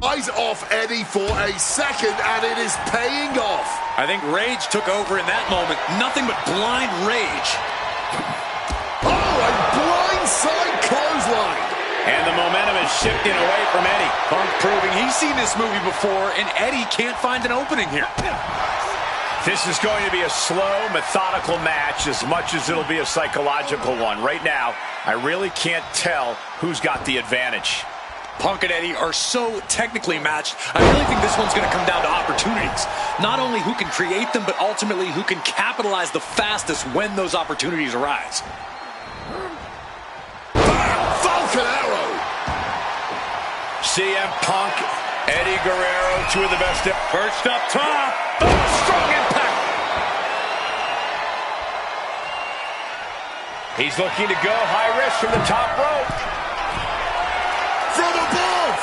Eyes off Eddie for a second, and it is paying off. I think rage took over in that moment. Nothing but blind rage. Oh, a blindside clothesline. And the momentum is shifting away from Eddie. Punk proving he's seen this movie before, and Eddie can't find an opening here. This is going to be a slow, methodical match as much as it'll be a psychological one. Right now, I really can't tell who's got the advantage. Punk and Eddie are so technically matched. I really think this one's going to come down to opportunities. Not only who can create them, but ultimately who can capitalize the fastest when those opportunities arise. Falcon Arrow. CM Punk, Eddie Guerrero, two of the best. Perched up top. Oh, strong impact. He's looking to go high risk from the top rope. From above.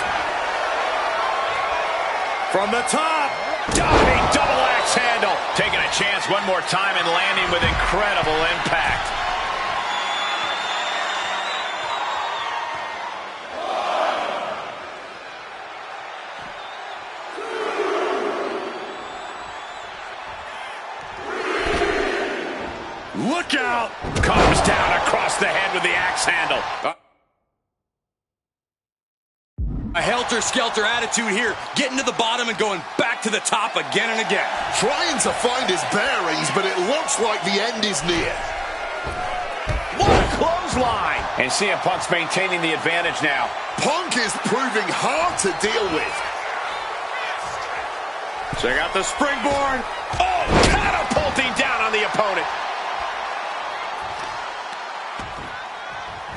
From the top. Diving double axe handle. Taking a chance one more time and landing with incredible impact. Look out! Comes down across the head with the axe handle. A helter-skelter attitude here, getting to the bottom and going back to the top again and again. Trying to find his bearings, but it looks like the end is near. What a clothesline! And CM Punk's maintaining the advantage now. Punk is proving hard to deal with. Check out the springboard. Oh, catapulting down on the opponent.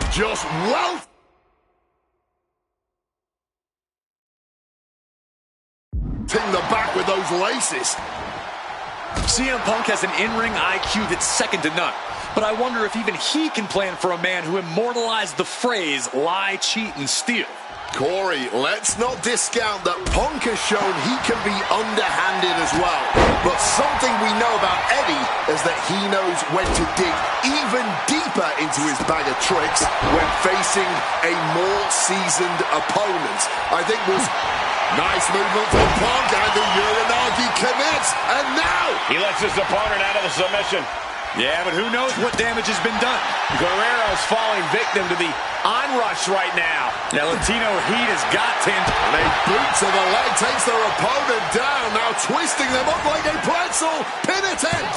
Just well. The back with those laces. CM Punk has an in-ring IQ that's second to none. But I wonder if even he can plan for a man who immortalized the phrase, lie, cheat, and steal. Corey, let's not discount that Punk has shown he can be underhanded as well. But something we know about Eddie is that he knows when to dig even deeper into his bag of tricks when facing a more seasoned opponent. I think was nice movement from Punk, and the Uranagi commits, and now he lets his opponent out of the submission. Yeah, but who knows what damage has been done. Guerrero's falling victim to the onrush right now. Now, Latino heat has got to him. And a boot to the leg takes their opponent down, now twisting them up like a pretzel. Pin attempt.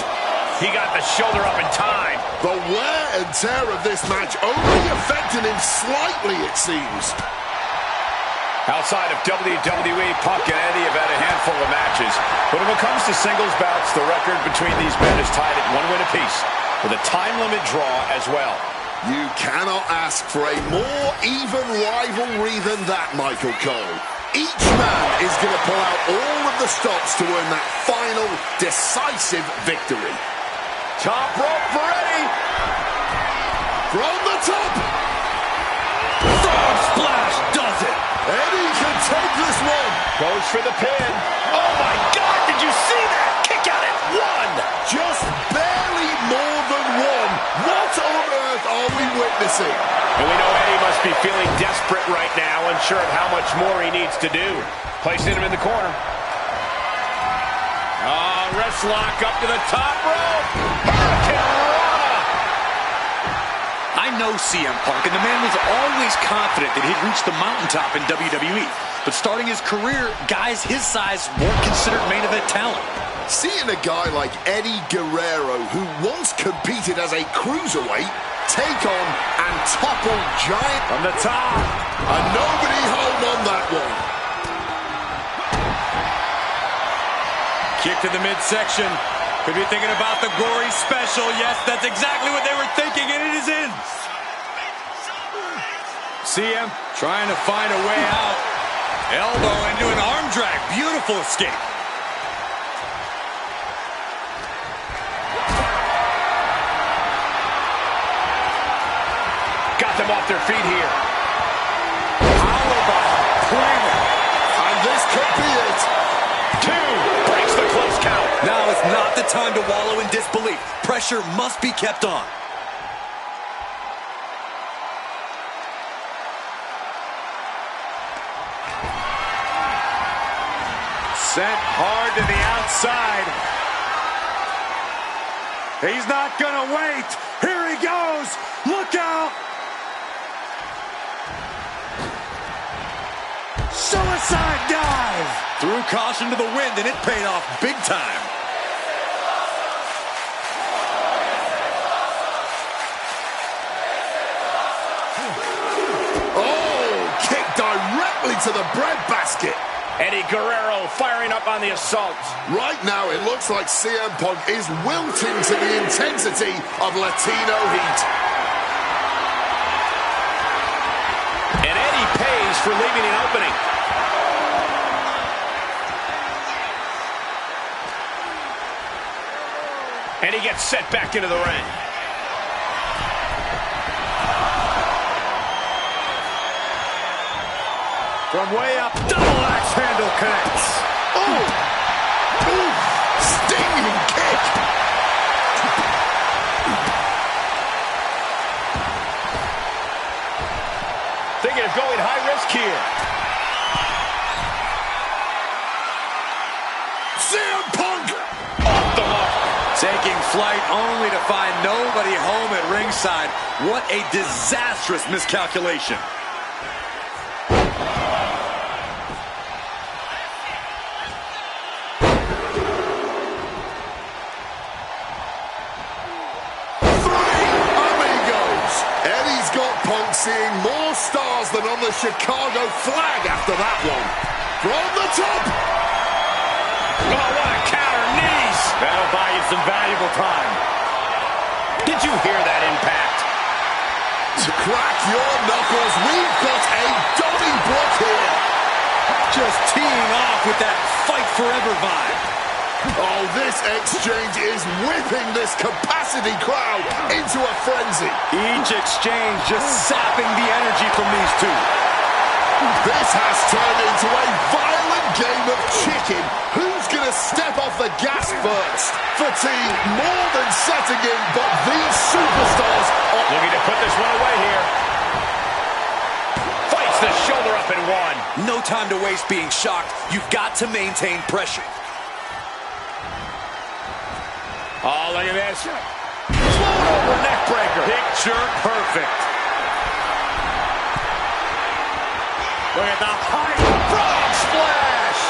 He got the shoulder up in time. The wear and tear of this match only affected him slightly, it seems. Outside of WWE, Punk and Eddie have had a handful of matches. But when it comes to singles bouts, the record between these men is tied at 1 win apiece, with a time limit draw as well. You cannot ask for a more even rivalry than that, Michael Cole. Each man is going to pull out all of the stops to earn that final, decisive victory. Top rope for Eddie. From the top. Frog splash does it. Eddie can take this one. Goes for the pin. Oh my God, did you see that? Kick out at 1. Just barely more than 1. What on earth are we witnessing? And we know Eddie must be feeling desperate right now, unsure of how much more he needs to do. Placing him in the corner. Wrist lock up to the top rope. Hurricanrana. I know CM Punk, and the man was always confident that he'd reach the mountaintop in WWE. But starting his career, guys his size weren't considered main event talent. Seeing a guy like Eddie Guerrero, who once competed as a cruiserweight, take on and topple giant from the top. And nobody home on that one. Kick to the midsection. Could be thinking about the gory special. Yes, that's exactly what they were thinking, and it is in. CM trying to find a way out. Elbow into an arm drag. Beautiful escape. Got them off their feet here. Powerbomb. Planted. And this could be it. 2. Breaks the close count. Now is not the time to wallow in disbelief. Pressure must be kept on. Sent hard to the outside. He's not gonna wait. Here he goes. Look out. Suicide dive. Threw caution to the wind, and it paid off big time. Oh, kick directly to the breadbasket. Eddie Guerrero firing up on the assault. Right now, it looks like CM Punk is wilting to the intensity of Latino heat. And Eddie pays for leaving an opening. And he gets set back into the ring. From way up, double axe handle connects. Oh! Ooh! Stinging kick! Thinking of going high risk here. CM Punk! Off the mark. Taking flight only to find nobody home at ringside. What a disastrous miscalculation. Seeing more stars than on the Chicago flag after that one. From the top. Oh, what a counter. Knees. That'll buy you some valuable time. Did you hear that impact? To crack your knuckles, we've got a Donnybrook here. Just teeing off with that fight forever vibe. Oh, this exchange is whipping this capacity crowd into a frenzy. Each exchange just sapping the energy from these two. This has turned into a violent game of chicken. Who's going to step off the gas first? Fatigue more than setting in, but these superstars are looking to put this one away here. Fights the shoulder up and one. No time to waste being shocked. You've got to maintain pressure. Oh, look at this. Float over neck breaker. Picture perfect. Look at the height. Frog splash.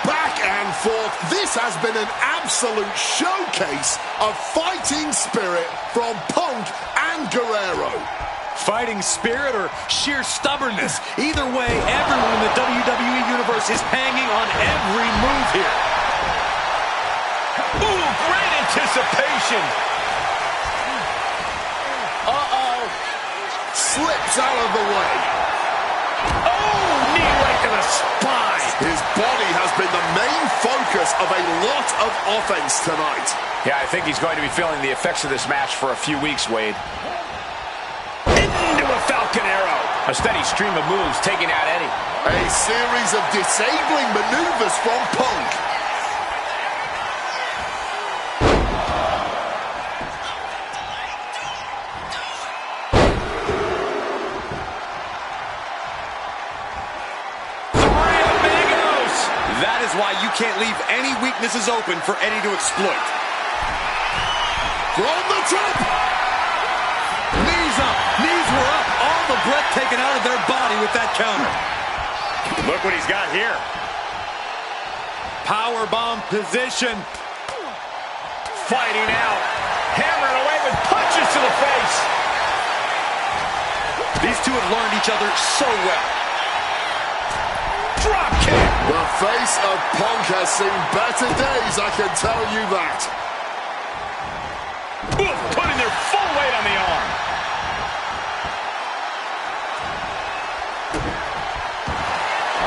Back and forth. This has been an absolute showcase of fighting spirit from Punk and Guerrero. Fighting spirit or sheer stubbornness. Either way, everyone in the WWE Universe is hanging on every move here. Ooh, great anticipation. Uh-oh. Slips out of the way. Oh, knee right to the spine. His body has been the main focus of a lot of offense tonight. Yeah, I think he's going to be feeling the effects of this match for a few weeks, Wade. Into a Falcon Arrow. A steady stream of moves taking out Eddie. A series of disabling maneuvers from Punk. That is why you can't leave any weaknesses open for Eddie to exploit. From the top. Knees up. Knees were up. All the breath taken out of their body with that counter. Look what he's got here. Powerbomb position. Fighting out. Hammering away with punches to the face. These two have learned each other so well. Drop kick. The face of Punk has seen better days, I can tell you that. Ooh, putting their full weight on the arm.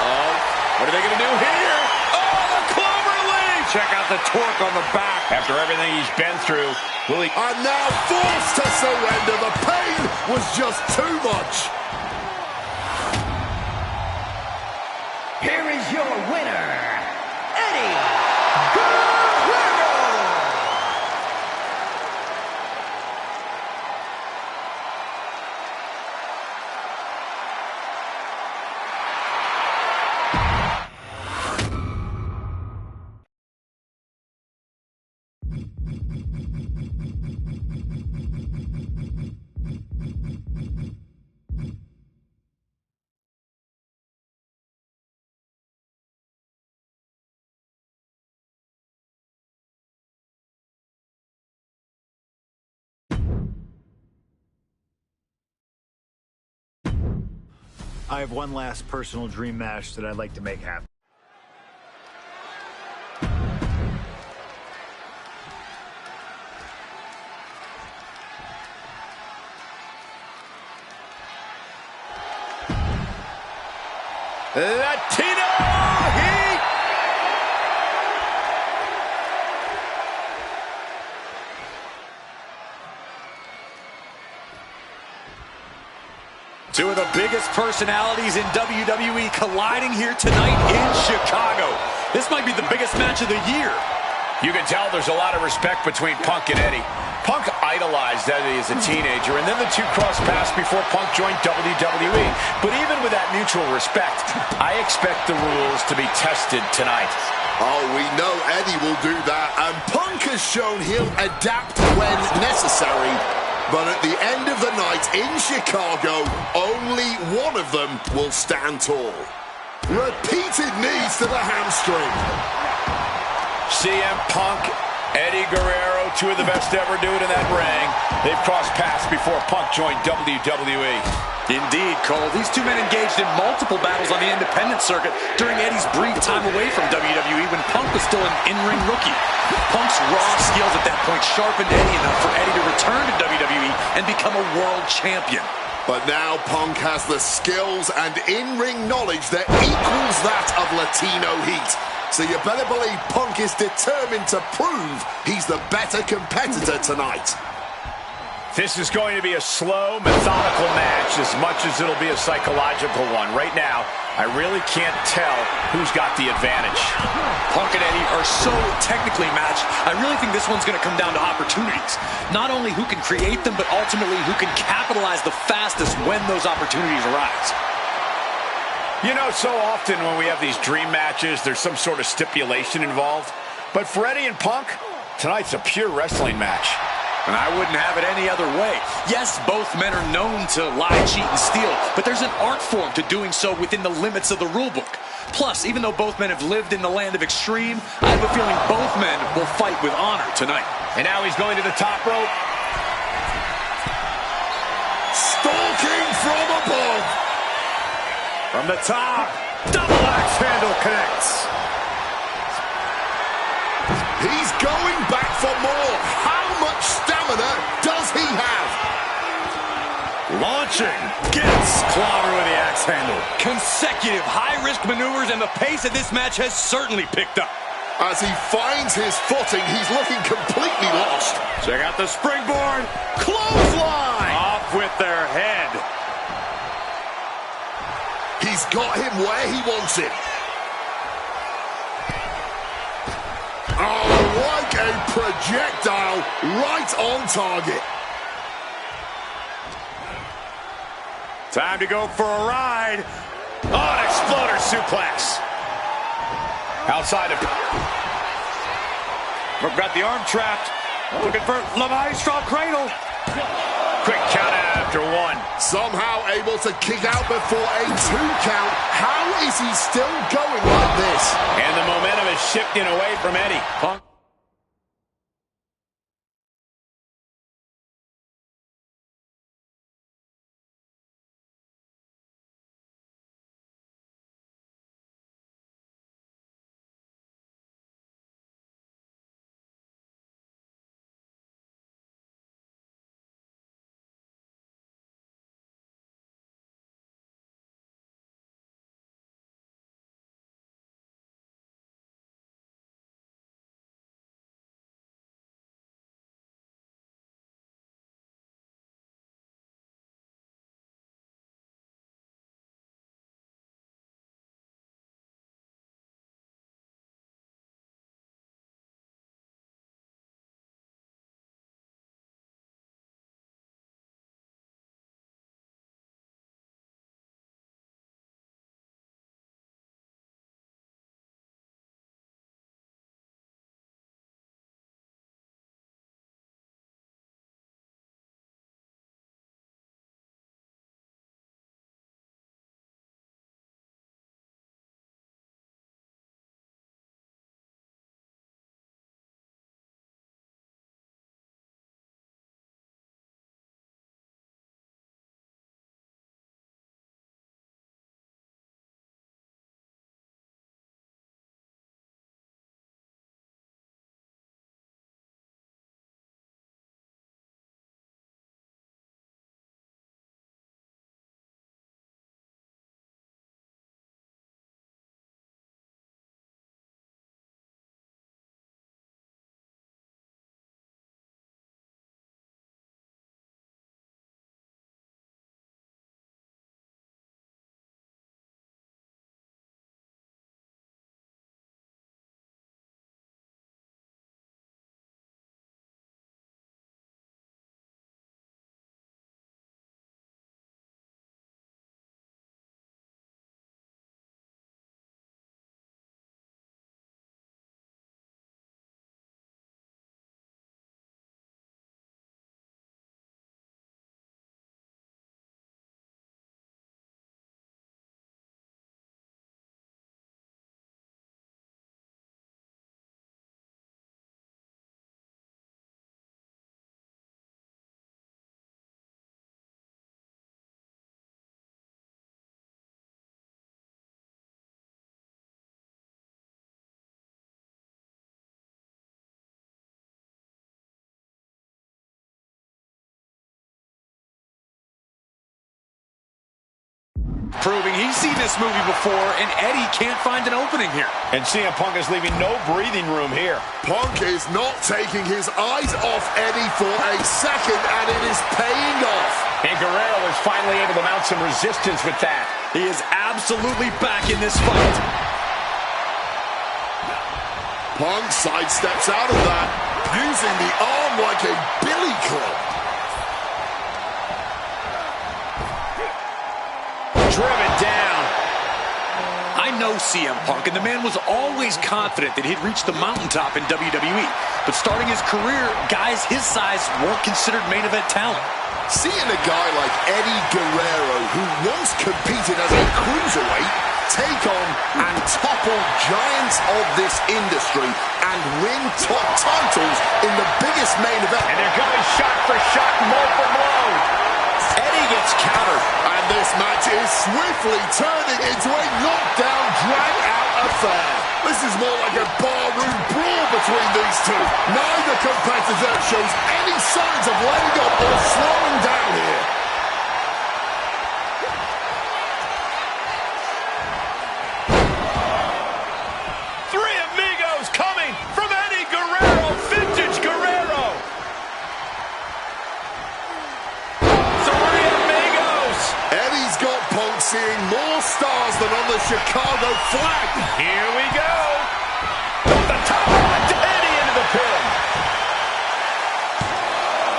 Oh, what are they going to do here? Oh, the clover leaf. Check out the torque on the back. After everything he's been through, will he... And now forced to surrender. The pain was just too much. Here is your winner, Eddie Guerrero. I have one last personal dream match that I'd like to make happen. Latino Heat! Two of the biggest personalities in WWE colliding here tonight in Chicago. This might be the biggest match of the year. You can tell there's a lot of respect between Punk and Eddie. Punk idolized Eddie as a teenager, and then the two crossed paths before Punk joined WWE. But even with that mutual respect, I expect the rules to be tested tonight. Oh, we know Eddie will do that, and Punk has shown he'll adapt when necessary. But at the end of the night in Chicago, only one of them will stand tall. Repeated knees to the hamstring. CM Punk, Eddie Guerrero, two of the best to ever do it in that ring. They've crossed paths before Punk joined WWE. Indeed, Cole. These two men engaged in multiple battles on the independent circuit during Eddie's brief time away from WWE when Punk was still an in-ring rookie. Punk's raw skills at that point sharpened Eddie enough for Eddie to return to WWE and become a world champion. But now Punk has the skills and in-ring knowledge that equals that of Latino Heat. So you better believe Punk is determined to prove he's the better competitor tonight. This is going to be a slow, methodical match as much as it'll be a psychological one. Right now, I really can't tell who's got the advantage. Punk and Eddie are so technically matched, I really think this one's going to come down to opportunities. Not only who can create them, but ultimately who can capitalize the fastest when those opportunities arise. You know, so often when we have these dream matches, there's some sort of stipulation involved. But for Eddie and Punk, tonight's a pure wrestling match. And I wouldn't have it any other way. Yes, both men are known to lie, cheat, and steal, but there's an art form to doing so within the limits of the rulebook. Plus, even though both men have lived in the land of extreme, I have a feeling both men will fight with honor tonight. And now he's going to the top rope. Stalking from above. From the top, double axe handle connects. He's going back for more. How much stamina does he have? Launching, gets clobbered with the axe handle. Consecutive high-risk maneuvers, and the pace of this match has certainly picked up. As he finds his footing, he's looking completely lost. Check out the springboard. Clothesline! Off with their head. He's got him where he wants him. Oh, like a projectile, right on target. Time to go for a ride. Oh, an exploder suplex. Outside of... We've got the arm trapped. Looking for La Maestro cradle. Quick count after one. Somehow able to kick out before a 2 count. How is he still going like this? And the momentum is shifting away from Eddie. Punk. Proving he's seen this movie before, and Eddie can't find an opening here. And CM Punk is leaving no breathing room here. Punk is not taking his eyes off Eddie for a second, and it is paying off. And Guerrero is finally able to mount some resistance with that. He is absolutely back in this fight. Punk sidesteps out of that, using the arm like a billy club. Driven down. I know CM Punk, and the man was always confident that he'd reach the mountaintop in WWE. But starting his career, guys his size weren't considered main event talent. Seeing a guy like Eddie Guerrero, who once competed as a cruiserweight, take on and topple giants of this industry and win top titles in the biggest main event. And they're going shot for shot, blow for blow. Eddie gets countered, and this match is swiftly turning into a knockdown, drag-out affair. This is more like a barroom brawl between these two. Neither competitor shows any signs of letting up or slowing down here. Three amigos coming from Eddie Guerrero, vintage Guerrero. Three amigos. Eddie's got Punk seeing more stars than on the Chicago flag. Here we go. Off the top, Eddie into the pin.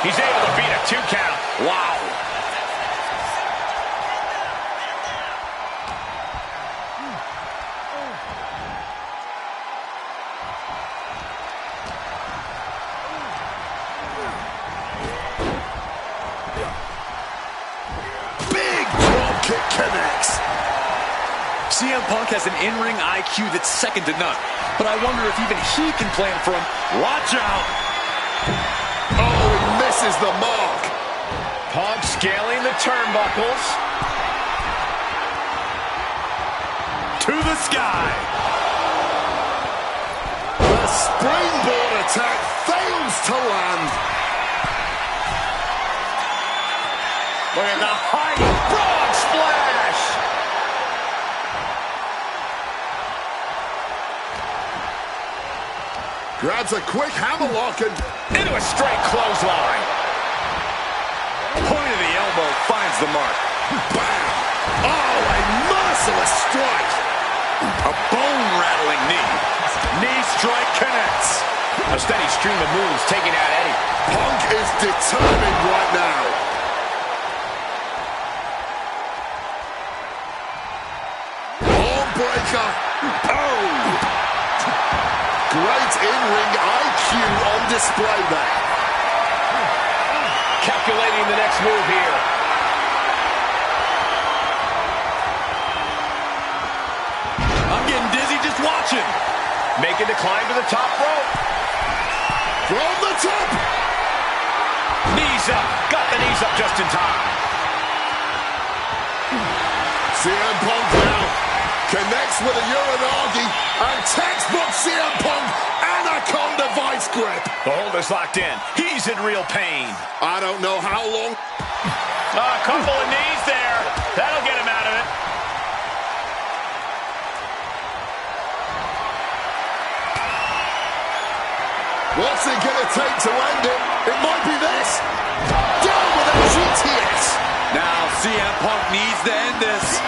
He's able to beat a 2 count. Wow. Big drop kick connects. CM Punk has an in-ring IQ that's second to none. But I wonder if even he can plan for him. Watch out! Oh, he misses the mark. Punk scaling the turnbuckles. To the sky. The springboard attack fails to land. Look at the height. Frog splash. Grabs a quick hammerlock and Into a straight clothesline. Point of the elbow finds the mark. bam. Oh, a merciless strike. A bone-rattling knee. Knee strike connects. A steady stream of moves taking out Eddie. Punk is determined right now. Arm breaker. Oh. Great in-ring IQ on display there. Calculating the next move here. I'm getting dizzy just watching. Making the climb to the top rope. From the top. Knees up. Got the knees up just in time. CM Punk now connects with a Uranagi and textbook CM Punk Anaconda vice grip. The hold is locked in. He's in real pain. I don't know how long. A couple of knees there. That'll get him out of it. What's it going to take to end it? It might be this. Down with a GTS. Now CM Punk needs to end this.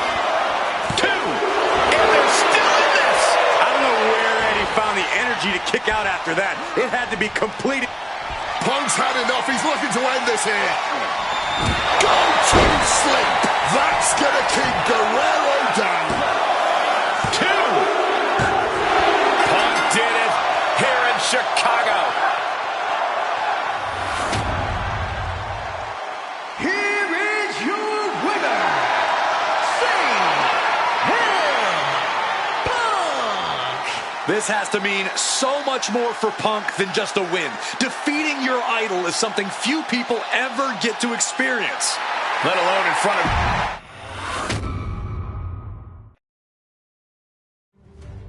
2. And they're still in this. I don't know where Eddie found the energy to kick out after that. It had to be completed. Punk's had enough. He's looking to end this here. Go to sleep. That's going to keep Guerrero down. 2. Punk did it here in Chicago. Here is your winner, CM Punk. This has to mean so much more for Punk than just a win. Defeating your idol is something few people ever get to experience. Let alone in front of...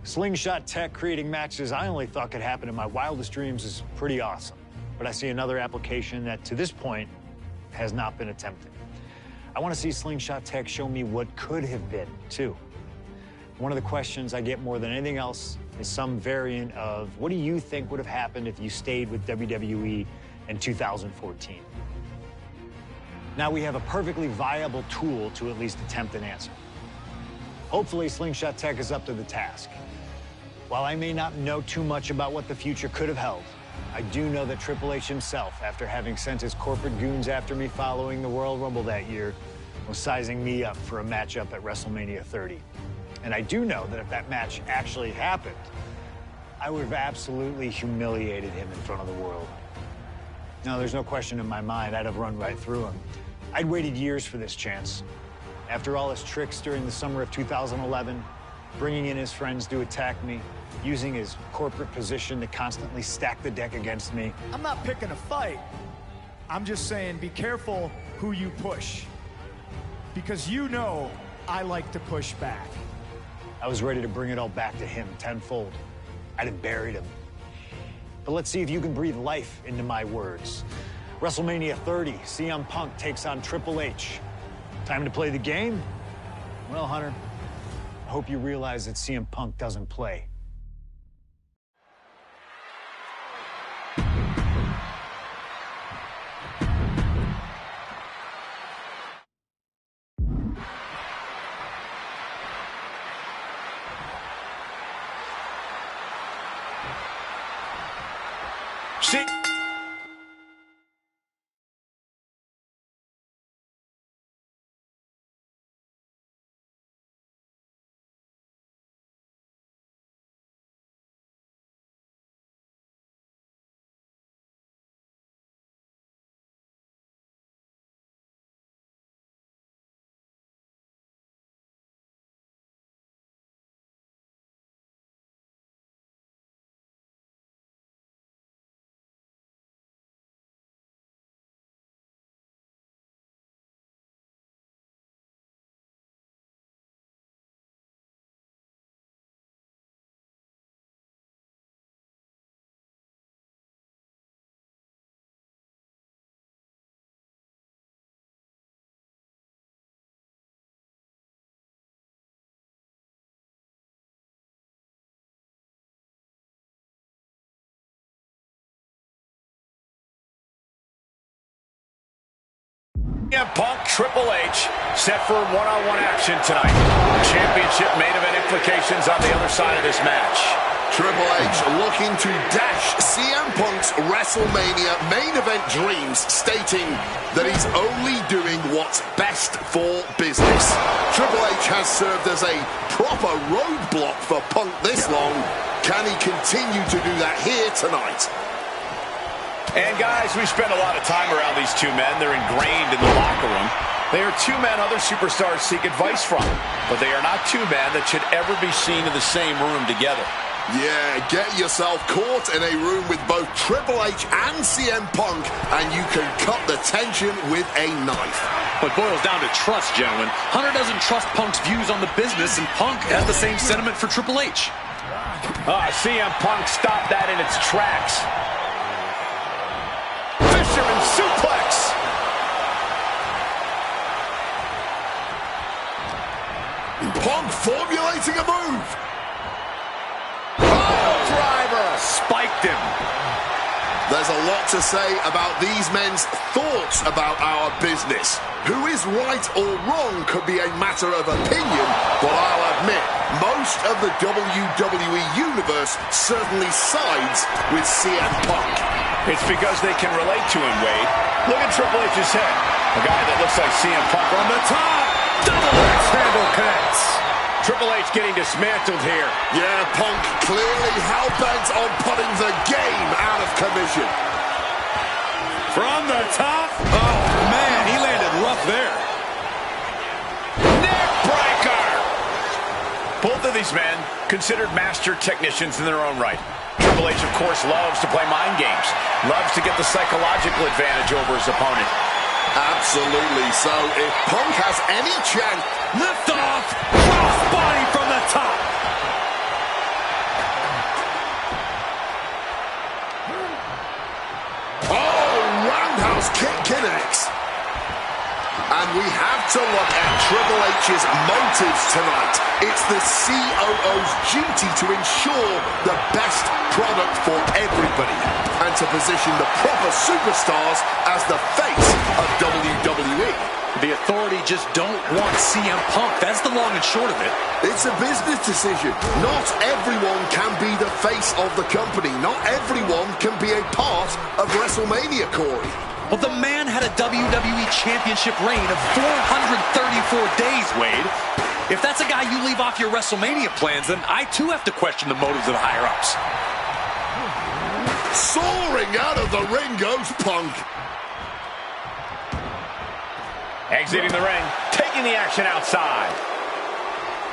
Slingshot tech creating matches I only thought could happen in my wildest dreams is pretty awesome. But I see another application that, to this point, has not been attempted. I want to see Slingshot Tech show me what could have been, too. One of the questions I get more than anything else is some variant of, what do you think would have happened if you stayed with WWE in 2014? Now we have a perfectly viable tool to at least attempt an answer. Hopefully, Slingshot Tech is up to the task. While I may not know too much about what the future could have held, I do know that Triple H himself, after having sent his corporate goons after me following the Royal Rumble that year, was sizing me up for a matchup at WrestleMania 30. And I do know that if that match actually happened, I would have absolutely humiliated him in front of the world. Now, there's no question in my mind I'd have run right through him. I'd waited years for this chance. After all his tricks during the summer of 2011, bringing in his friends to attack me, using his corporate position to constantly stack the deck against me. I'm not picking a fight. I'm just saying be careful who you push. Because you know I like to push back. I was ready to bring it all back to him tenfold. I'd have buried him. But let's see if you can breathe life into my words. WrestleMania 30, CM Punk takes on Triple H. Time to play the game? Well, Hunter, I hope you realize that CM Punk doesn't play. See? CM Punk, Triple H, set for one-on-one action tonight. Championship main event implications on the other side of this match. Triple H looking to dash CM Punk's WrestleMania main event dreams, stating that he's only doing what's best for business. Triple H has served as a proper roadblock for Punk this long. Can he continue to do that here tonight? And guys, we spend a lot of time around these two men. They're ingrained in the locker room. They are two men other superstars seek advice from, but they are not two men that should ever be seen in the same room together. Yeah, get yourself caught in a room with both Triple H and CM Punk, and you can cut the tension with a knife. But boils down to trust, gentlemen. Hunter doesn't trust Punk's views on the business, and Punk has the same sentiment for Triple H. CM Punk stopped that in its tracks. Fisherman suplex. Punk formulating a move. Driver spiked him. There's a lot to say about these men's thoughts about our business. Who is right or wrong could be a matter of opinion, but I'll admit, most of the WWE Universe certainly sides with CM Punk. It's because they can relate to him, Wade. Look at Triple H's head. A guy that looks like CM Punk on the top. Double axe handle connects. Triple H getting dismantled here. Yeah, Punk clearly hell-bent on putting the game out of commission. From the top. Oh, man, he landed rough there. Neck breaker. Both of these men considered master technicians in their own right. Triple H, of course, loves to play mind games. Loves to get the psychological advantage over his opponent. Absolutely. So if Punk has any chance... Lift off. Cross body from the top. Oh, roundhouse kick connects. And we have to look at Triple H's motives tonight. It's the COO's duty to ensure the best product for everybody and to position the proper superstars as the face of WWE. The Authority just don't want CM Punk. That's the long and short of it. It's a business decision. Not everyone can be the face of the company. Not everyone can be a part of WrestleMania, Corey. Well, the man had a WWE Championship reign of 434 days, Wade. If that's a guy you leave off your WrestleMania plans, then I too have to question the motives of the higher-ups. Soaring out of the ring goes Punk. Exiting the ring, taking the action outside.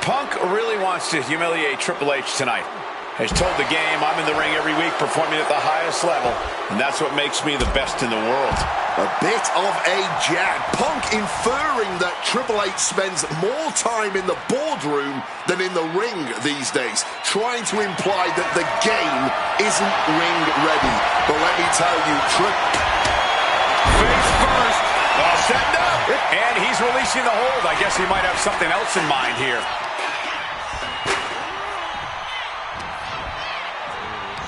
Punk really wants to humiliate Triple H tonight. Has told the game, I'm in the ring every week performing at the highest level, and that's what makes me the best in the world. A bit of a jab. Punk inferring that Triple H spends more time in the boardroom than in the ring these days, trying to imply that the game isn't ring ready. But let me tell you, Face first. All set up. And he's releasing the hold. I guess he might have something else in mind here.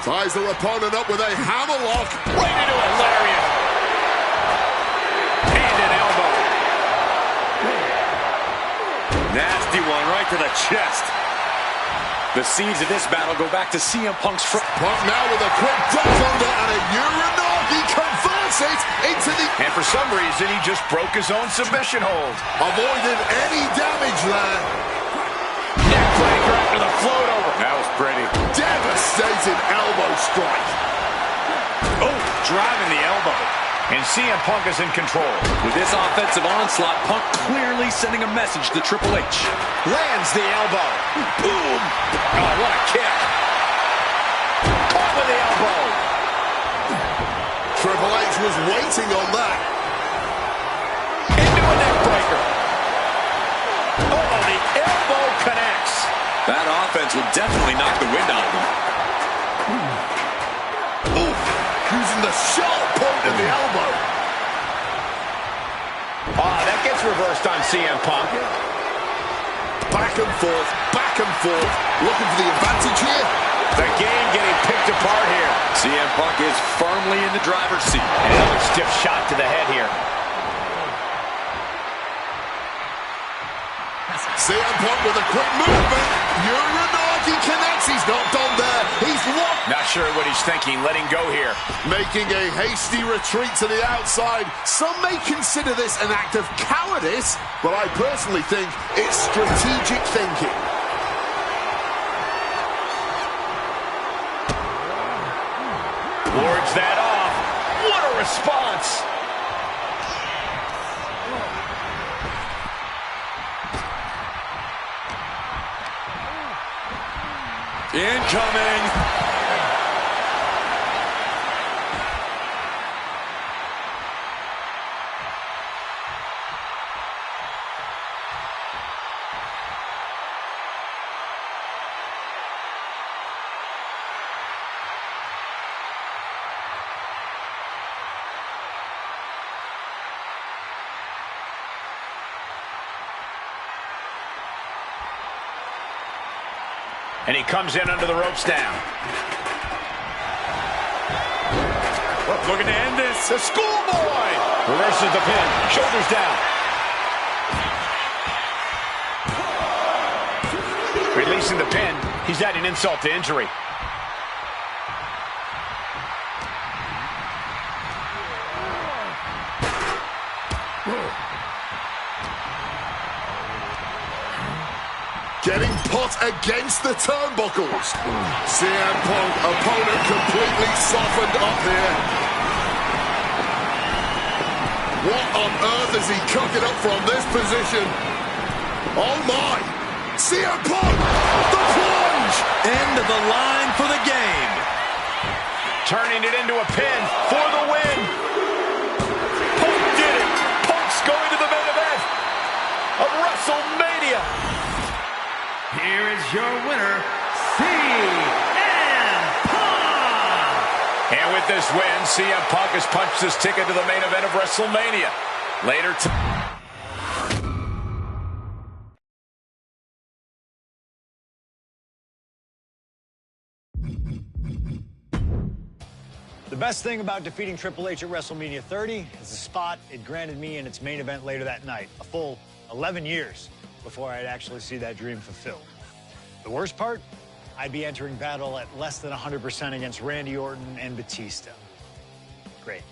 Ties their opponent up with a hammerlock. Right into a lariat. And an elbow. Nasty one right to the chest. The seeds of this battle go back to CM Punk's front. Punk now with a quick duck under and a Uranagi converts it into the... And for some reason, he just broke his own submission hold. Avoided any damage there. Neckbreaker after the float over. That was pretty. Devastating elbow strike. Oh, driving the elbow. And CM Punk is in control. With this offensive onslaught, Punk clearly sending a message to Triple H. Lands the elbow. Boom. Oh, what a kick. Caught with the elbow. Triple H was waiting on that. Into a neck breaker. Oh, the elbow connects. That offense will definitely knock the wind out of him. Oof. Using the sharp point of the elbow. Ah, that gets reversed on CM Punk. Back and forth, back and forth. Looking for the advantage here. The game getting picked apart here. CM Punk is firmly in the driver's seat. And another stiff shot to the head here. CM Punk with a quick movement. Uranagi connects. He's not done there. He's locked. Not sure what he's thinking, letting go here. Making a hasty retreat to the outside. Some may consider this an act of cowardice, but I personally think it's strategic thinking. Wards that off. What a response. Incoming. And he comes in under the ropes now. Looking to end this. The schoolboy. Reverses the pin. Shoulders down. Releasing the pin. He's adding insult to injury. Getting put against the turnbuckles. CM Punk, opponent completely softened up here. What on earth is he cooking up from this position? Oh my! CM Punk! The plunge! End of the line for the game. Turning it into a pin for the win. Punk did it. Punk's going to the main event of WrestleMania. Here is your winner, CM Punk! And with this win, CM Punk has punched his ticket to the main event of WrestleMania. Later The best thing about defeating Triple H at WrestleMania 30 is the spot it granted me in its main event later that night, a full 11 years before I'd actually see that dream fulfilled. The worst part? I'd be entering battle at less than 100% against Randy Orton and Batista. Great.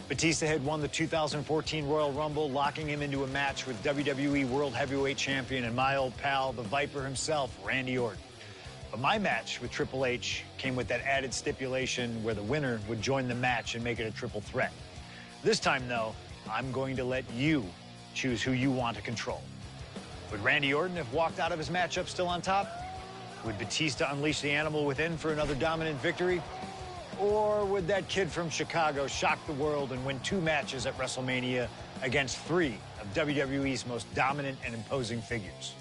Batista had won the 2014 Royal Rumble, locking him into a match with WWE World Heavyweight Champion and my old pal, the Viper himself, Randy Orton. But my match with Triple H came with that added stipulation where the winner would join the match and make it a triple threat. This time, though, I'm going to let you choose who you want to control. Would Randy Orton have walked out of his matchup still on top? Would Batista unleash the animal within for another dominant victory? Or would that kid from Chicago shock the world and win 2 matches at WrestleMania against 3 of WWE's most dominant and imposing figures?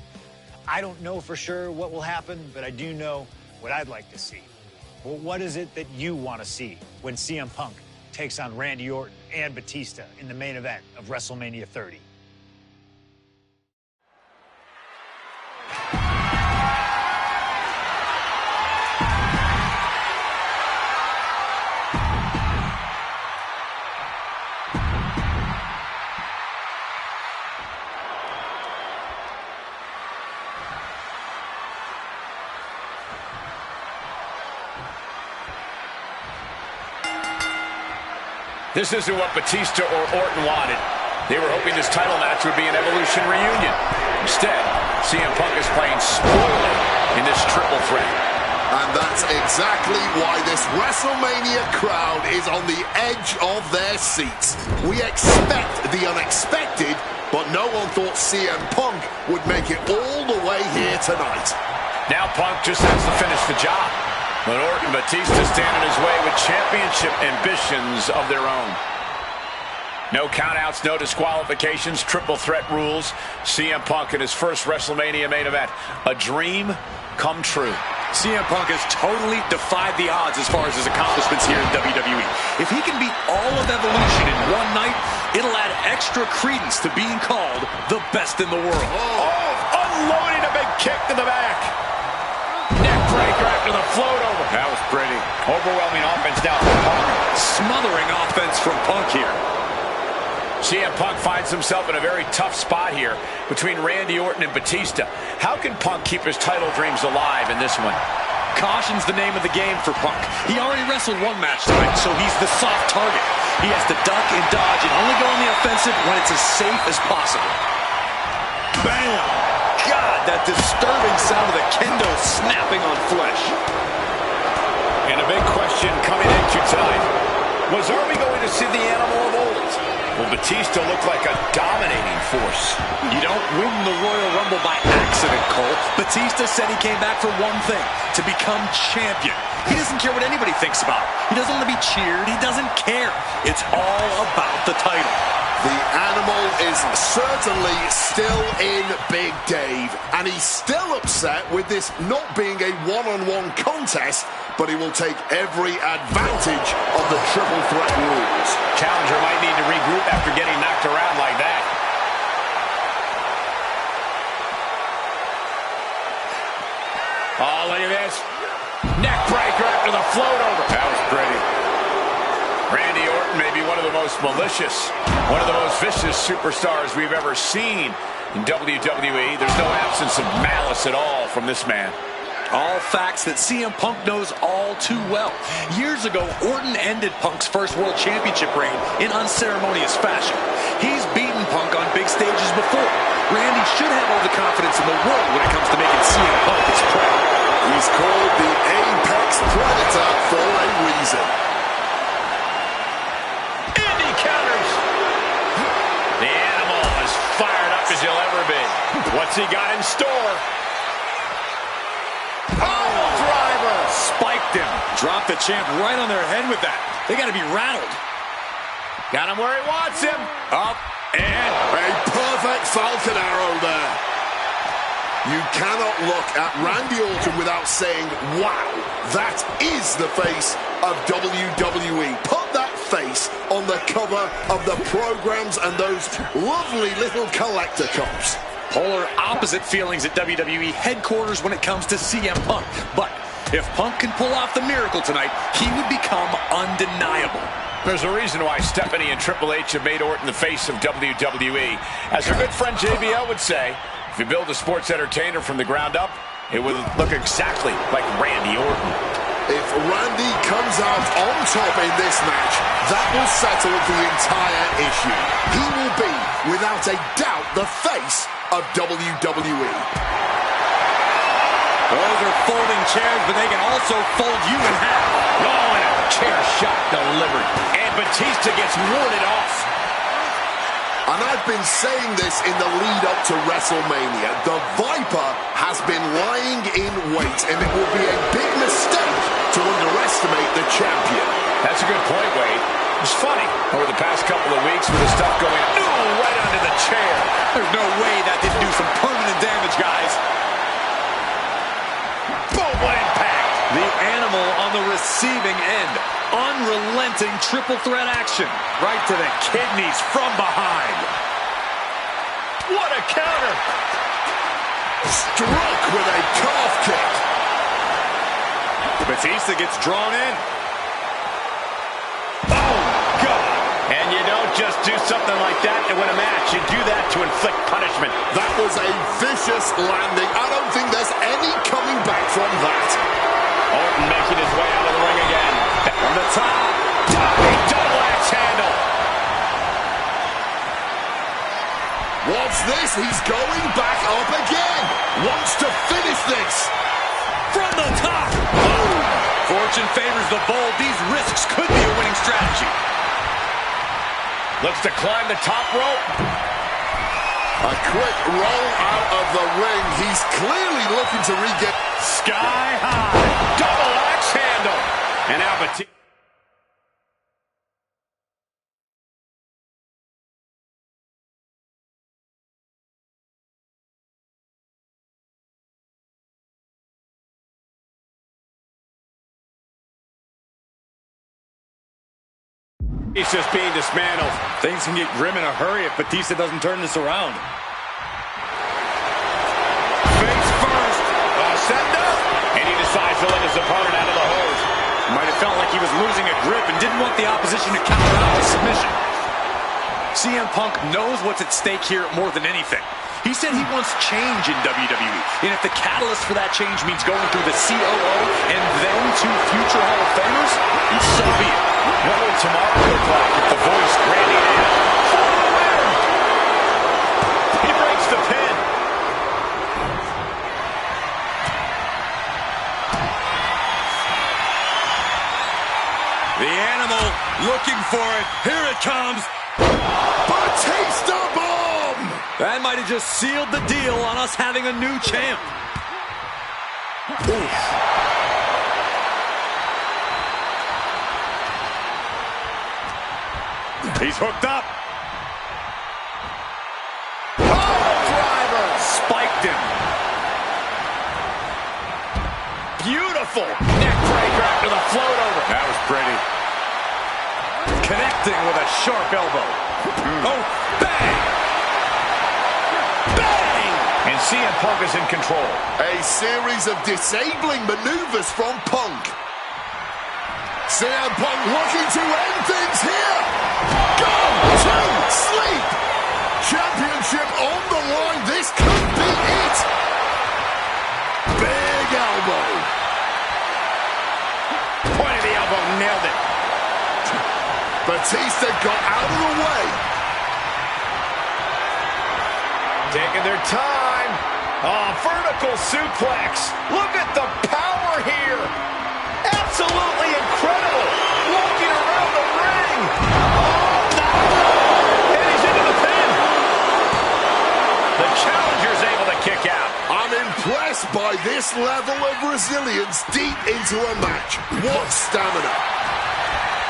I don't know for sure what will happen, but I do know what I'd like to see. Well, what is it that you want to see when CM Punk takes on Randy Orton and Batista in the main event of WrestleMania 30? This isn't what Batista or Orton wanted. They were hoping this title match would be an Evolution reunion. Instead, CM Punk is playing spoiler in this triple threat. And that's exactly why this WrestleMania crowd is on the edge of their seats. We expect the unexpected, but no one thought CM Punk would make it all the way here tonight. Now Punk just has to finish the job. But Orton and Batista stand in his way with championship ambitions of their own. No countouts, no disqualifications, triple threat rules. CM Punk in his first WrestleMania main event. A dream come true. CM Punk has totally defied the odds as far as his accomplishments here in WWE. If he can beat all of Evolution in one night, it'll add extra credence to being called the best in the world. Oh, unloading a big kick to the back. Neckbreaker after the float over. That was pretty. Overwhelming offense now for Punk. Smothering offense from Punk here. CM Punk finds himself in a very tough spot here between Randy Orton and Batista. How can Punk keep his title dreams alive in this one? Caution's the name of the game for Punk. He already wrestled one match tonight, so he's the soft target. He has to duck and dodge and only go on the offensive when it's as safe as possible. Bam! God, that disturbing sound of the kendo snapping on flesh. And a big question coming into tonight was, are we going to see the animal of old? Will Batista look like a dominating force? You don't win the Royal Rumble by accident, Cole. Batista said he came back for one thing, to become champion. He doesn't care what anybody thinks about him. He doesn't want to be cheered. He doesn't care. It's all about the title. The animal is certainly still in Big Dave, and he's still upset with this not being a one-on-one contest, but he will take every advantage of the triple threat rules. Challenger might need to regroup after getting knocked around like that. Oh, look at this. Neck breaker after the float over. That was pretty. Randy Orton may be one of the most malicious, one of the most vicious superstars we've ever seen in WWE. There's no absence of malice at all from this man. All facts that CM Punk knows all too well. Years ago, Orton ended Punk's first World Championship reign in unceremonious fashion. He's beaten Punk on big stages before. Randy should have all the confidence in the world when it comes to making CM Punk his prey. He's called the Apex Predator for a reason. Andy counters. The animal is fired up as he'll ever be. What's he got in store? Oh, driver! Spiked him. Dropped the champ right on their head with that. They got to be rattled. Got him where he wants him. Up and a perfect Falcon Arrow there. You cannot look at Randy Orton without saying, wow, that is the face of WWE. Put that face on the cover of the programs and those lovely little collector cups. Polar opposite feelings at WWE headquarters when it comes to CM Punk. But if Punk can pull off the miracle tonight, he would become undeniable. There's a reason why Stephanie and Triple H have made Orton the face of WWE. As our good friend JBL would say, if you build a sports entertainer from the ground up, it would look exactly like Randy Orton. If Randy comes out on top in this match, that will settle the entire issue. He will be, without a doubt, the face of WWE. Those are folding chairs, but they can also fold you in half. Oh, and a chair shot delivered. And Batista gets warded off. And I've been saying this in the lead up to WrestleMania. The Viper has been lying in wait, and it will be a big mistake to underestimate the champion. That's a good point, Wade. It's funny, over the past couple of weeks with the stuff going right under the chair. There's no way that didn't do some permanent damage, guys. Boom, what impact. The animal on the receiving end. Unrelenting triple threat action. Right to the kidneys from behind. What a counter. Struck with a calf kick. Batista gets drawn in. Oh, God. And you don't just do something like that to win a match. You do that to inflict punishment. That was a vicious landing. I don't think there's any coming back from that. Orton making his way out of the ring again. From the top. Diving double axe handle. What's this? He's going back up again. Wants to finish this. From the top. Boom. Fortune favors the bold. These risks could be a winning strategy. Looks to climb the top rope. A quick roll out of the ring. He's clearly looking to regain. Sky high. Double axe handle. And now Batista. He's just being dismantled. Things can get grim in a hurry if Batista doesn't turn this around. Face first. Setting up. And he decides to let his opponent out of the hose. Might have felt like he was losing a grip and didn't want the opposition to counter out with submission. CM Punk knows what's at stake here more than anything. He said he wants change in WWE. And if the catalyst for that change means going through the COO and then to future Hall of Famers, so be it. What will tomorrow look like if the voice Randy Orton for the win? He breaks the pin. The animal looking for it. Here it comes. Batista bomb! That might have just sealed the deal on us having a new champ. Oof. He's hooked up. Driver. Spiked him. Beautiful. Neck breaker after the float over. That was pretty. Connecting with a sharp elbow. Oh, bang! Bang! And CM Punk is in control. A series of disabling maneuvers from Punk. CM Punk looking to end things here. Go to sleep. Championship on the line. This could be it. Big elbow. Point of the elbow, nailed it. Batista got out of the way. Taking their time. Oh, vertical suplex. Look at the power here. Absolutely incredible. Walking around the ring. Oh, no. And he's into the pin. The challenger's able to kick out. I'm impressed by this level of resilience deep into a match. What stamina.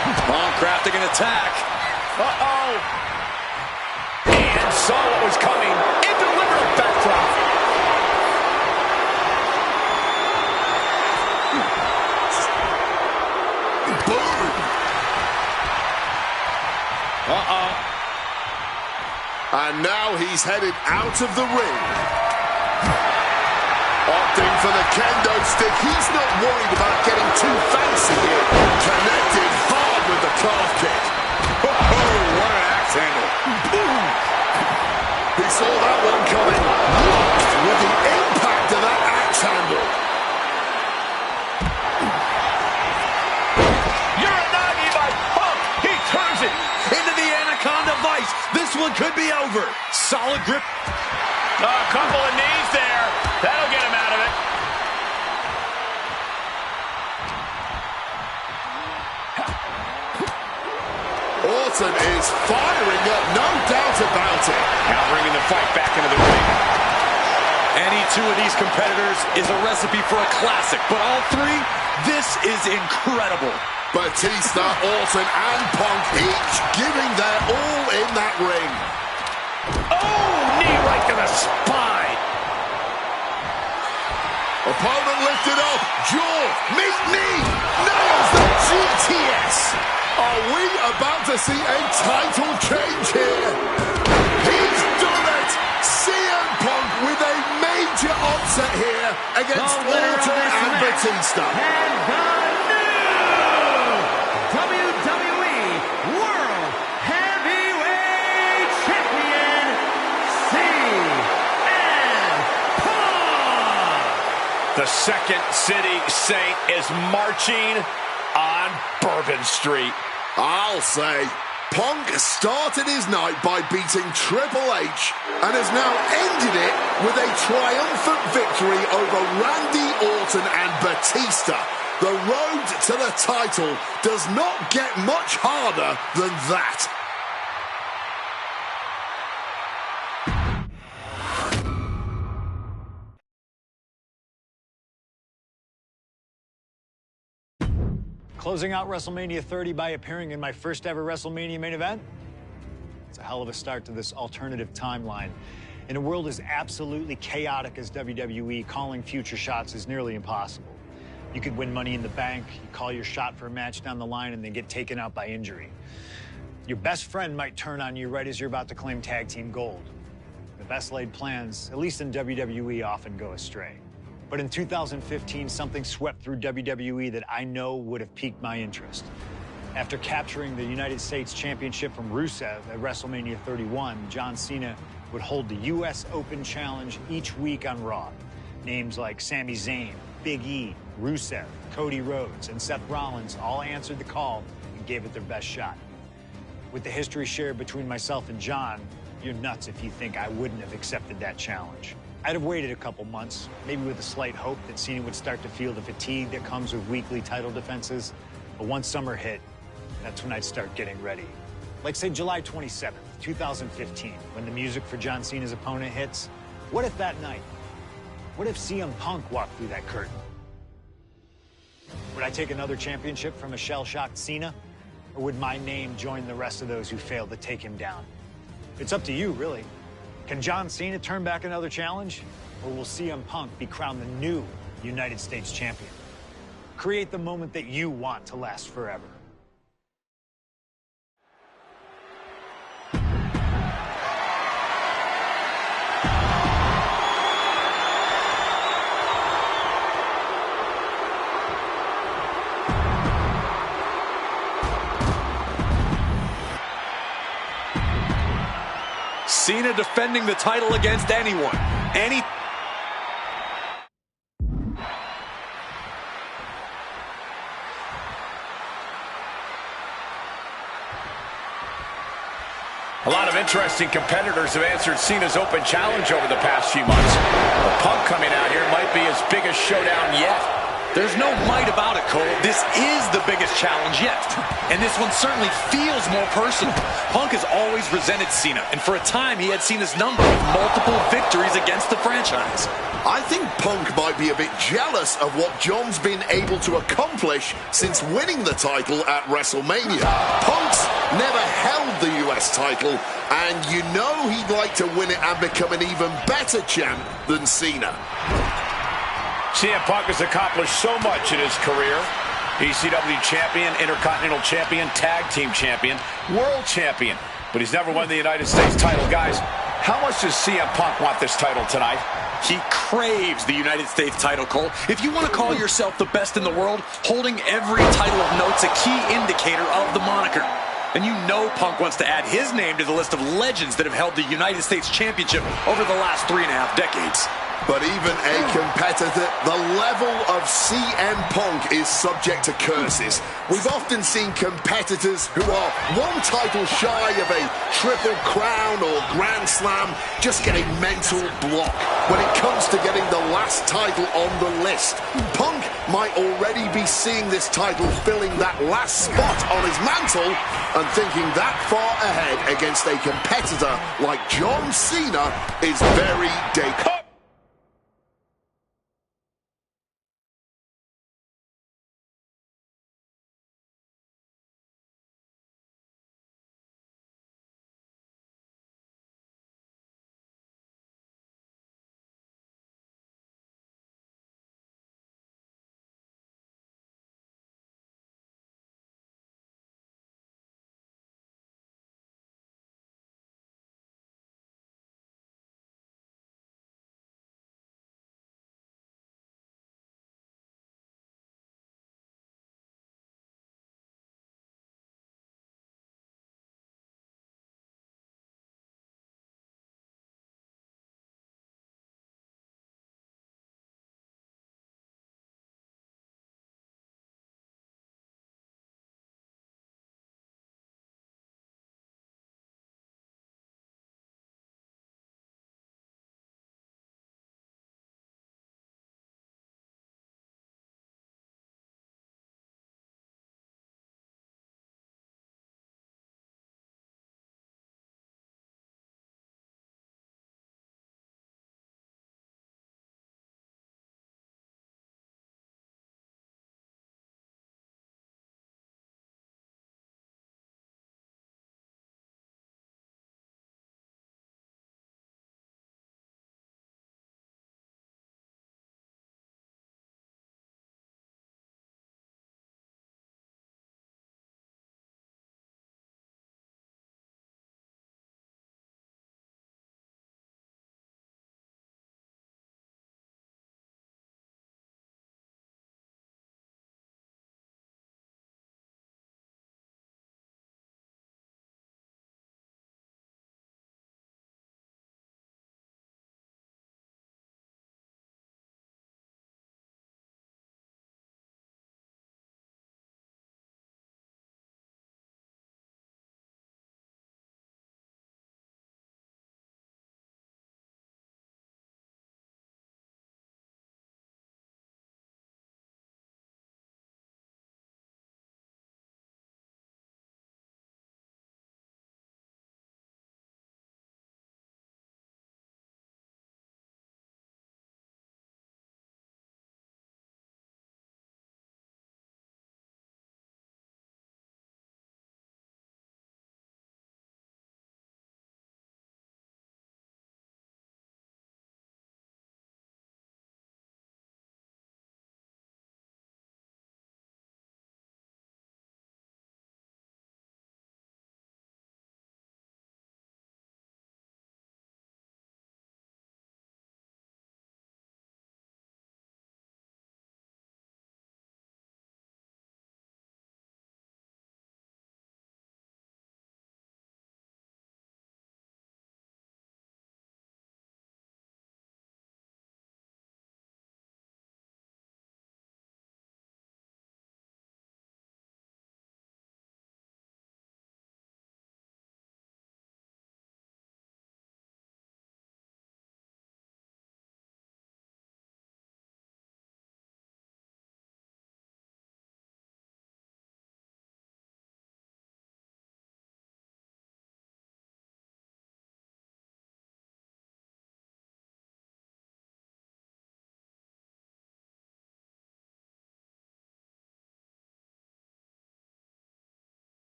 Punk crafting an attack. Uh-oh. And saw what was coming and delivered a backdrop. Boom. Uh-oh. And now he's headed out of the ring. Opting for the kendo stick. He's not worried about getting too fancy here. Connected hard. this one could be over. Solid grip. A couple of knees there. That'll get him out of it. Orton is firing up, no doubt about it. Now bringing the fight back into the ring. Any two of these competitors is a recipe for a classic, but all three, this is incredible. Batista, Orton, and Punk each giving their all in that ring. Oh, knee right to the spine. Opponent lifted up, jaw, meet knee, nails the GTS. Are we about to see a title change here? He's done it! CM Punk with a major upset here against Orton and Batista. And the new WWE World Heavyweight Champion, CM Punk! The Second City Saint is marching on Bourbon Street. I'll say, Punk started his night by beating Triple H and has now ended it with a triumphant victory over Randy Orton and Batista. The road to the title does not get much harder than that. Closing out WrestleMania 30 by appearing in my first ever WrestleMania main event? It's a hell of a start to this alternative timeline. In a world as absolutely chaotic as WWE, calling future shots is nearly impossible. You could win Money in the Bank, you call your shot for a match down the line, and then get taken out by injury. Your best friend might turn on you right as you're about to claim tag team gold. The best laid plans, at least in WWE, often go astray. But in 2015, something swept through WWE that I know would have piqued my interest. After capturing the United States Championship from Rusev at WrestleMania 31, John Cena would hold the U.S. Open Challenge each week on Raw. Names like Sami Zayn, Big E, Rusev, Cody Rhodes, and Seth Rollins all answered the call and gave it their best shot. With the history shared between myself and John, you're nuts if you think I wouldn't have accepted that challenge. I'd have waited a couple months, maybe with a slight hope that Cena would start to feel the fatigue that comes with weekly title defenses. But once summer hit, that's when I'd start getting ready. Like, say, July 27th, 2015, when the music for John Cena's opponent hits. What if that night? What if CM Punk walked through that curtain? Would I take another championship from a shell-shocked Cena? Or would my name join the rest of those who failed to take him down? It's up to you, really. Can John Cena turn back another challenge? Or will CM Punk be crowned the new United States champion? Create the moment that you want to last forever. Cena defending the title against anyone. A lot of interesting competitors have answered Cena's open challenge over the past few months. The Punk coming out here might be his biggest showdown yet. There's no might about it, Cole. This is the biggest challenge yet. And this one certainly feels more personal. Punk has always resented Cena, and for a time he had Cena's number with multiple victories against the franchise. I think Punk might be a bit jealous of what John's been able to accomplish since winning the title at WrestleMania. Punk's never held the US title, and you know he'd like to win it and become an even better champ than Cena. CM Punk has accomplished so much in his career. ECW champion, Intercontinental champion, Tag Team champion, World champion. But he's never won the United States title. Guys, how much does CM Punk want this title tonight? He craves the United States title, Cole. If you want to call yourself the best in the world, holding every title of note's a key indicator of the moniker. And you know Punk wants to add his name to the list of legends that have held the United States Championship over the last 3.5 decades. But even a competitor, the level of CM Punk is subject to curses. We've often seen competitors who are one title shy of a Triple Crown or Grand Slam just get a mental block when it comes to getting the last title on the list. Punk might already be seeing this title filling that last spot on his mantle and thinking that far ahead against a competitor like John Cena is very dangerous.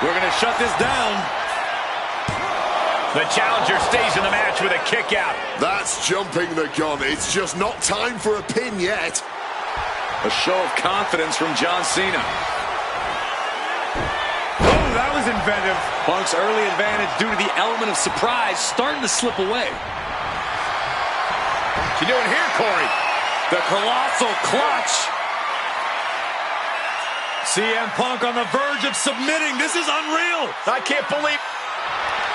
We're going to shut this down. The challenger stays in the match with a kick out. That's jumping the gun. It's just not time for a pin yet. A show of confidence from John Cena. Oh, that was inventive. Punk's early advantage due to the element of surprise starting to slip away. What's he doing here, Corey? The colossal clutch. CM Punk on the verge of submitting. This is unreal. I can't believe.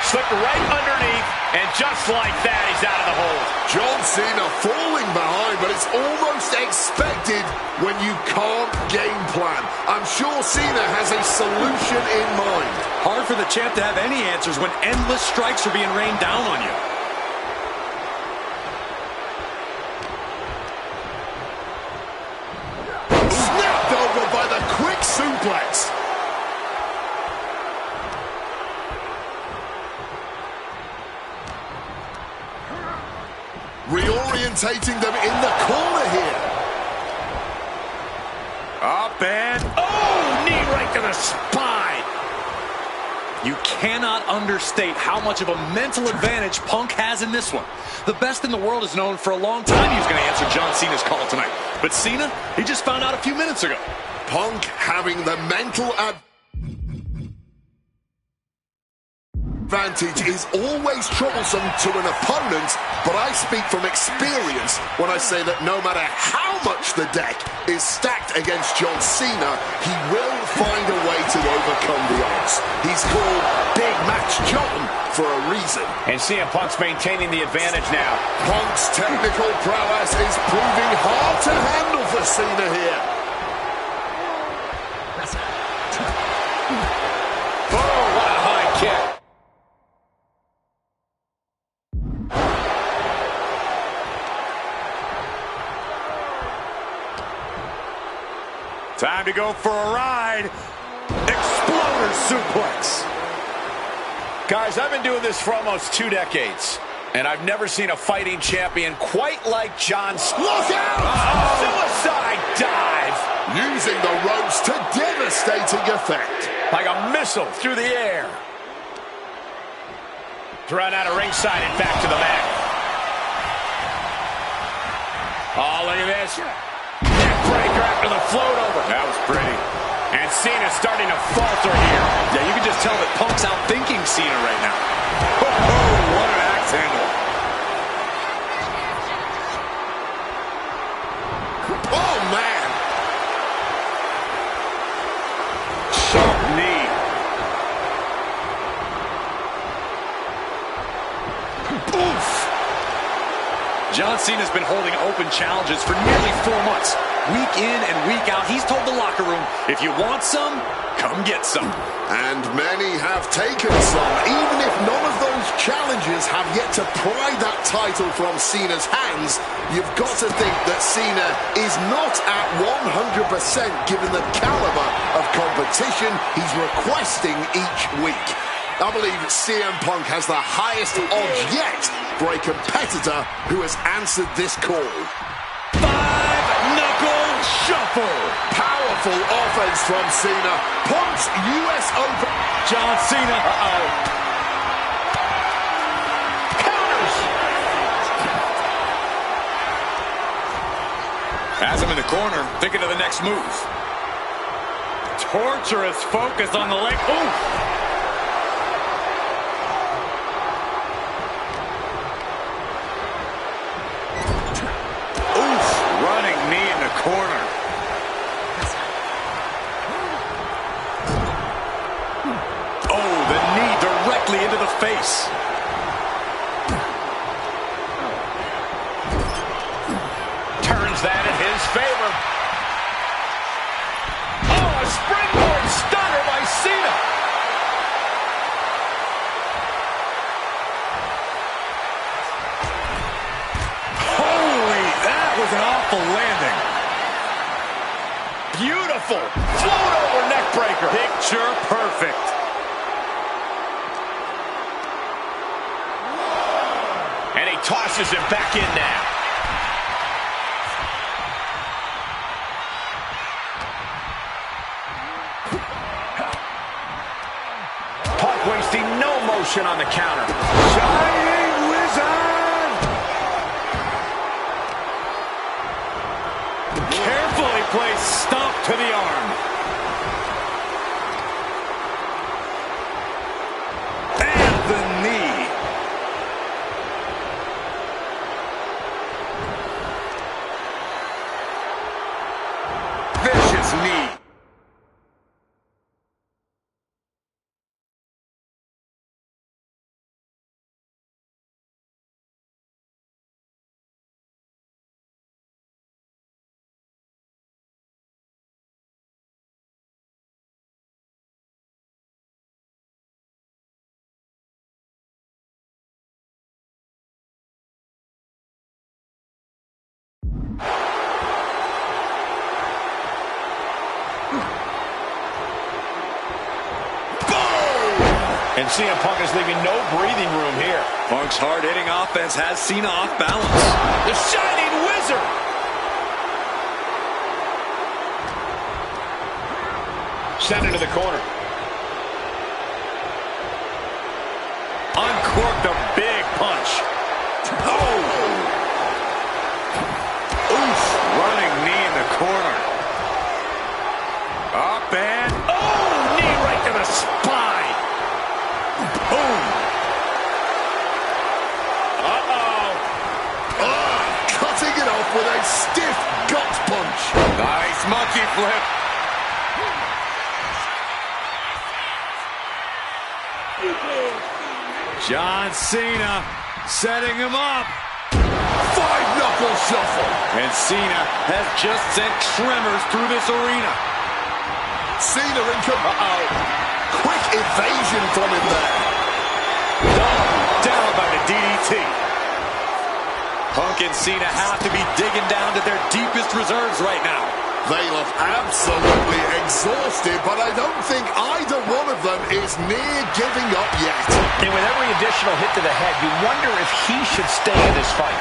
Slipped right underneath, and just like that, he's out of the hole. John Cena falling behind, but it's almost expected when you can't game plan. I'm sure Cena has a solution in mind. Hard for the champ to have any answers when endless strikes are being rained down on you. Snapped over by the quick suplex. Reorientating them in the corner here. Up and, oh, knee right to the spine. You cannot understate how much of a mental advantage Punk has in this one. The best in the world is known for a long time he was going to answer John Cena's call tonight. But Cena, he just found out a few minutes ago. Punk having the mental advantage is always troublesome to an opponent, but I speak from experience when I say that no matter how much the deck is stacked against John Cena, he will find a way to overcome the odds. He's called Big Match John for a reason. And CM Punk's maintaining the advantage now. Punk's technical prowess is proving hard to handle for Cena here. Oh, what a high kick. Time to go for a ride. Exploder suplex. Guys, I've been doing this for almost 2 decades, and I've never seen a fighting champion quite like John Cena. Look out! Suicide dive! Using the ropes to devastating effect. Like a missile through the air. Thrown out of ringside and back to the mat. Oh, look at this. Neckbreaker after the float over. That was pretty. And Cena's starting to falter here. Yeah, you can just tell that Punk's outthinking Cena right now. Oh, what an axe handle. Oh, man. Sharp knee. Oof. John Cena's been holding open challenges for nearly 4 months. Week in and week out, he's told the locker room, if you want some, come get some. And many have taken some, even if none of those challenges have yet to pry that title from Cena's hands. You've got to think that Cena is not at 100% given the caliber of competition he's requesting each week. I believe CM Punk has the highest odds yet for a competitor who has answered this call. Five-knuckle shuffle. Powerful offense from Cena. Punk's US Open. John Cena. Counters! Has him in the corner, thinking of the next move. Torturous focus on the leg. Ooh! Corner. Oh, the knee directly into the face. Turns that in his favor. Oh, a springboard stunner by Cena. Holy, that was an awful landing. Beautiful. Float over neckbreaker. Picture perfect. And he tosses him back in now. Punk wasting no motion on the counter. Shining Wizard. Carefully placed stomp to the arm. And the knee. And CM Punk is leaving no breathing room here. Punk's hard-hitting offense has Cena off balance. The Shining Wizard. Sent into the corner. Uncorked a big punch. Oh! Oof! Running knee in the corner. Up and... oh! Knee right to the spine. Boom! Uh-oh! Cutting it off with a stiff gut punch. Nice monkey flip. John Cena setting him up. Five-knuckle shuffle. And Cena has just sent tremors through this arena. Cena in command. Quick evasion from him there. Down by the DDT. Punk and Cena have to be digging down to their deepest reserves right now. They look absolutely exhausted, but I don't think either one of them is near giving up yet. And with every additional hit to the head, you wonder if he should stay in this fight.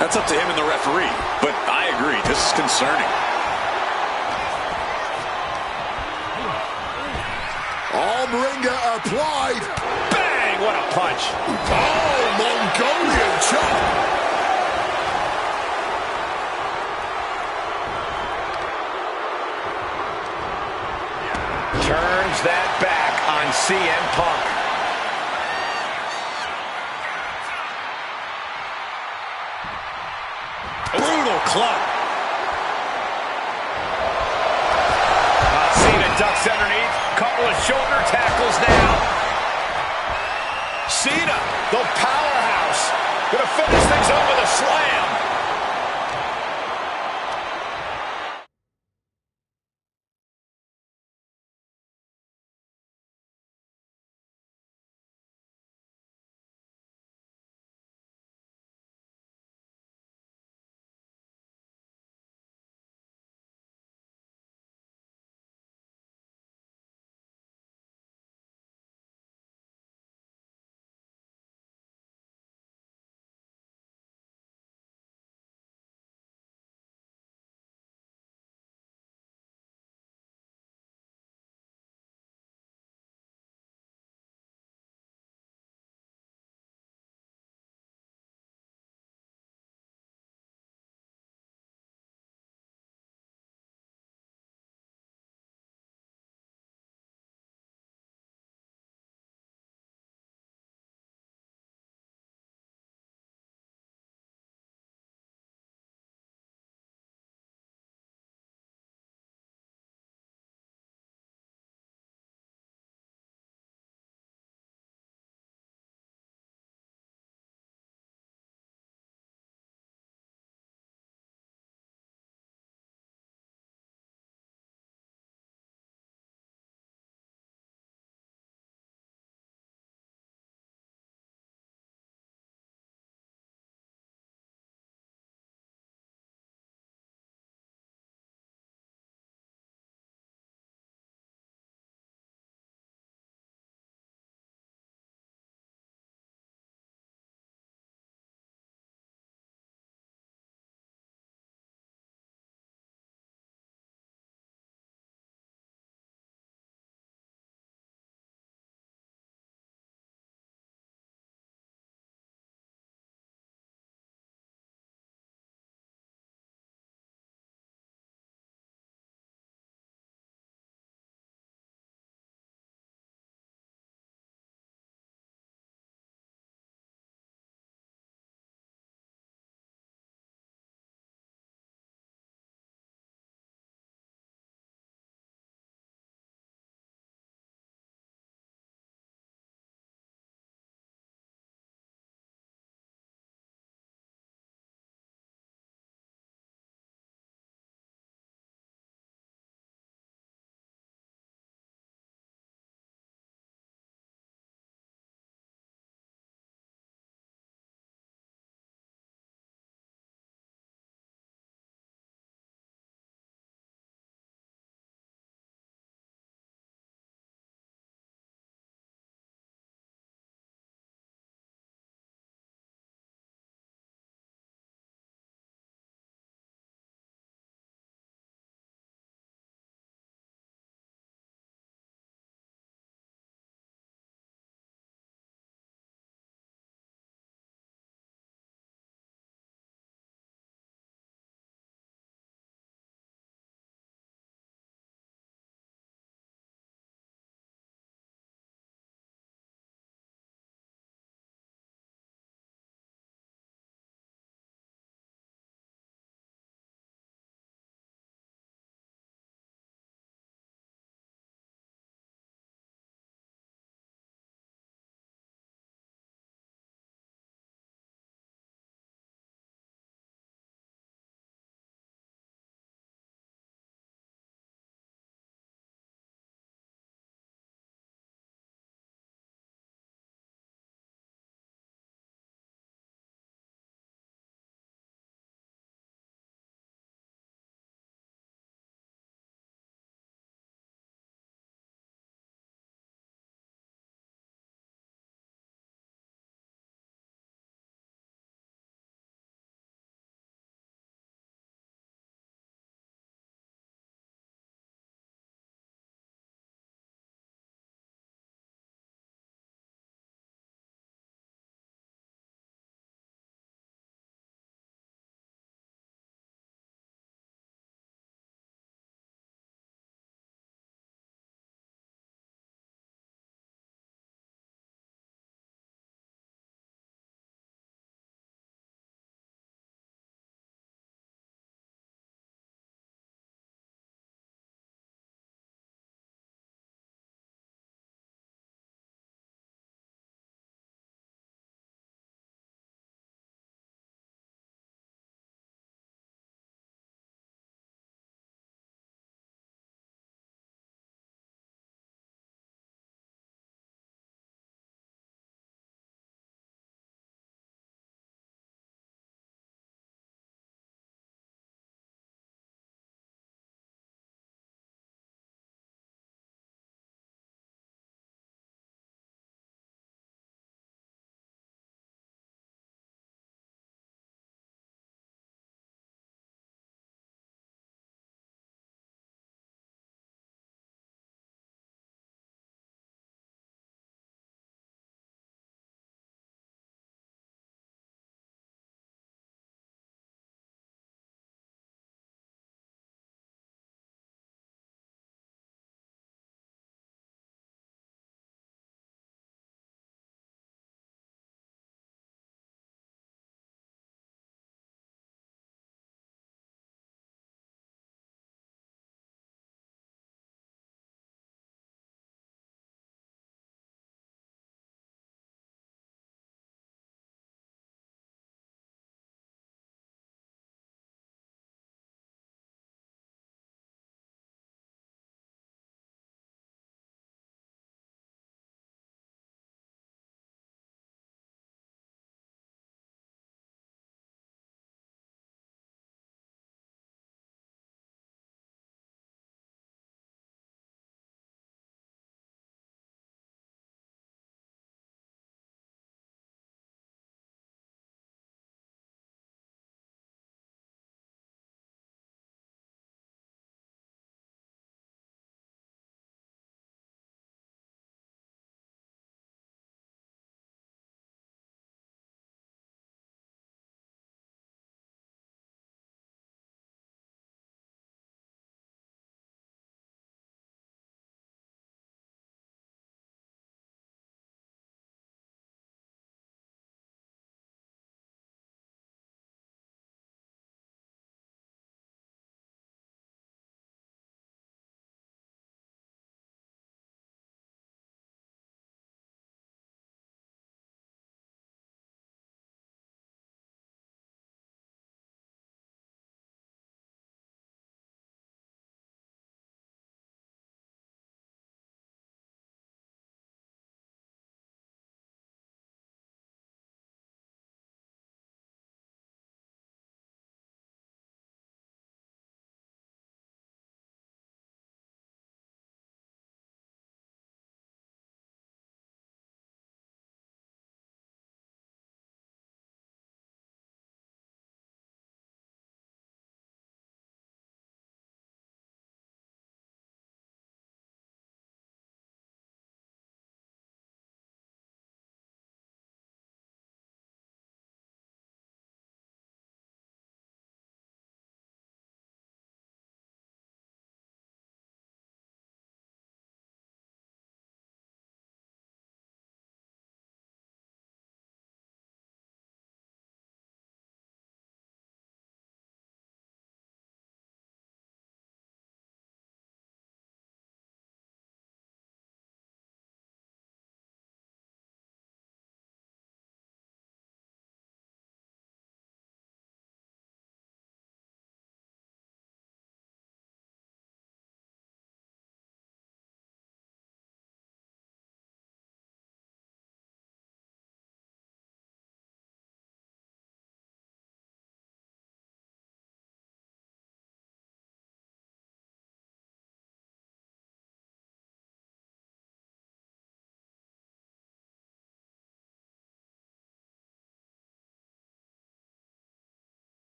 That's up to him and the referee, but I agree, this is concerning. Arm wringer applied. Bang! What a punch. Oh, Mongolian chop. Turns that back on CM Punk. Brutal club. Cena ducks underneath. Couple of shoulder tackles now. Cena, the power